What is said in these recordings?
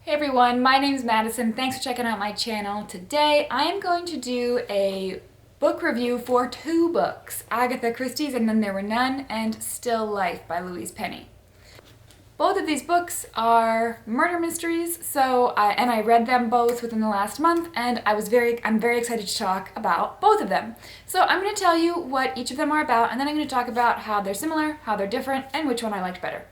Hey everyone, my name's Madison. Thanks for checking out my channel. Today I am going to do a book review for two books, Agatha Christie's And Then There Were None and Still Life by Louise Penny. Both of these books are murder mysteries, and I read them both within the last month, and I'm very excited to talk about both of them. So I'm going to tell you what each of them are about, and then I'm going to talk about how they're similar, how they're different, and which one I liked better.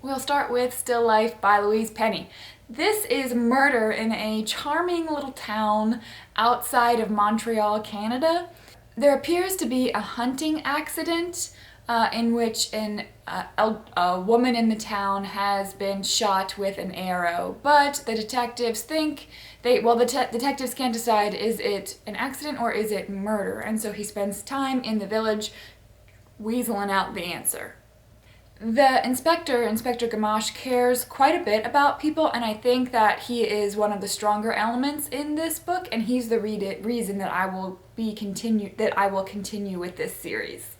We'll start with Still Life by Louise Penny. This is murder in a charming little town outside of Montreal, Canada. There appears to be a hunting accident in which a woman in the town has been shot with an arrow, but the detectives detectives can't decide, is it an accident or is it murder? And so he spends time in the village weaseling out the answer. The Inspector Gamache, cares quite a bit about people, and I think that he is one of the stronger elements in this book, and he's the reason that I will continue with this series.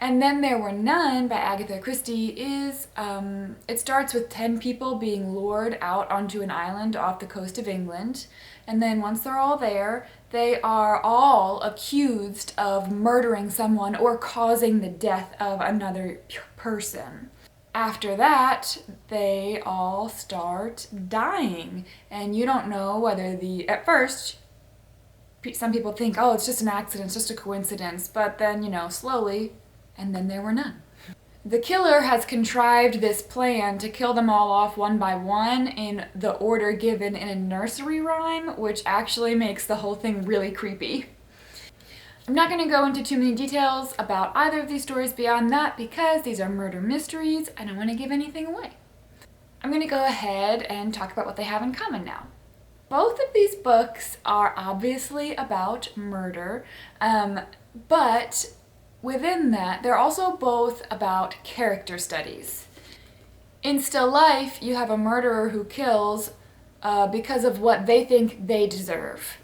And Then There Were None by Agatha Christie it starts with 10 people being lured out onto an island off the coast of England, and then once they're all there, they are all accused of murdering someone or causing the death of another person. After that, they all start dying, and you don't know whether at first, some people think, oh, it's just an accident, it's just a coincidence, but then, slowly, and then there were none. The killer has contrived this plan to kill them all off one by one in the order given in a nursery rhyme, which actually makes the whole thing really creepy. I'm not going to go into too many details about either of these stories beyond that because these are murder mysteries. I don't want to give anything away. I'm going to go ahead and talk about what they have in common now. Both of these books are obviously about murder, but within that, they're also both about character studies. In Still Life, you have a murderer who kills because of what they think they deserve.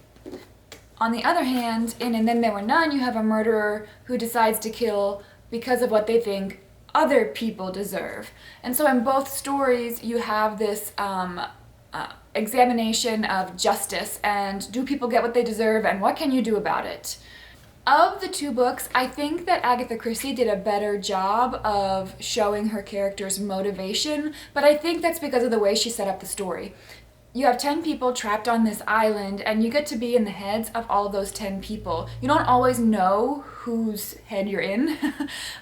On the other hand, in And Then There Were None, you have a murderer who decides to kill because of what they think other people deserve. And so in both stories, you have this examination of justice and do people get what they deserve and what can you do about it? Of the two books, I think that Agatha Christie did a better job of showing her character's motivation, but I think that's because of the way she set up the story. You have 10 people trapped on this island, and you get to be in the heads of all of those 10 people. You don't always know whose head you're in,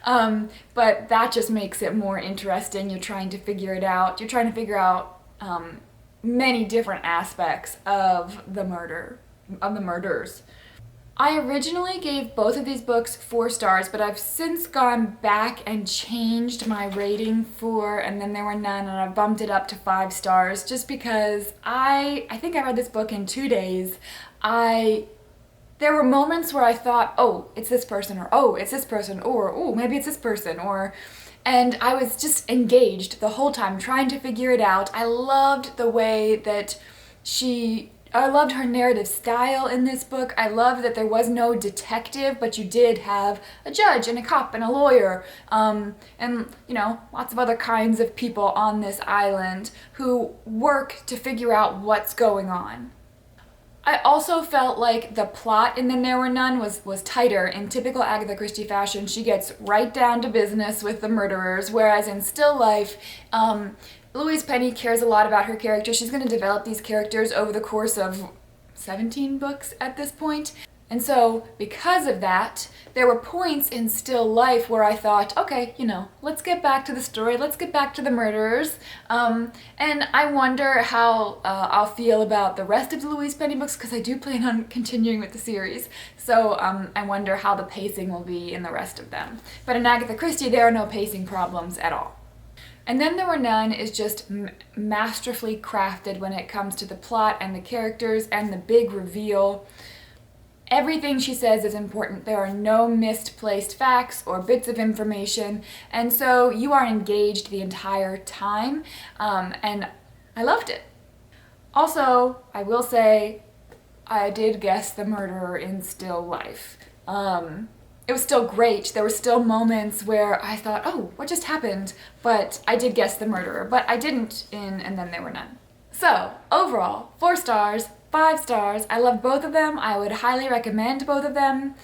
but that just makes it more interesting. You're trying to figure it out. You're trying to figure out many different aspects of the murders. I originally gave both of these books 4 stars, but I've since gone back and changed my rating for And Then There Were None, and I've bumped it up to 5 stars just because I think I read this book in 2 days. There were moments where I thought, oh, it's this person, or oh, it's this person, or oh, maybe it's this person, and I was just engaged the whole time trying to figure it out. I loved the way that I loved her narrative style in this book. I loved that there was no detective, but you did have a judge and a cop and a lawyer, and lots of other kinds of people on this island who work to figure out what's going on. I also felt like the plot in Then There Were None was tighter. In typical Agatha Christie fashion, she gets right down to business with the murderers, whereas in Still Life, Louise Penny cares a lot about her characters. She's going to develop these characters over the course of 17 books at this point. And so, because of that, there were points in Still Life where I thought, okay, let's get back to the story, let's get back to the murderers. And I wonder how I'll feel about the rest of the Louise Penny books, because I do plan on continuing with the series. So I wonder how the pacing will be in the rest of them. But in Agatha Christie, there are no pacing problems at all. And Then There Were None is just masterfully crafted when it comes to the plot and the characters and the big reveal. Everything she says is important. There are no misplaced facts or bits of information, and so you are engaged the entire time, and I loved it. Also, I will say, I did guess the murderer in Still Life. it was still great. There were still moments where I thought, oh, what just happened? But I did guess the murderer, but I didn't in And Then There Were None. So, overall, 4 stars, 5 stars. I loved both of them. I would highly recommend both of them.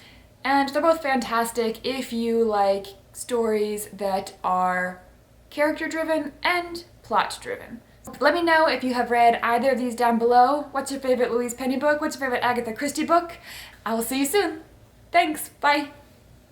And they're both fantastic if you like stories that are character-driven and plot-driven. Let me know if you have read either of these down below. What's your favorite Louise Penny book? What's your favorite Agatha Christie book? I will see you soon. Thanks, bye.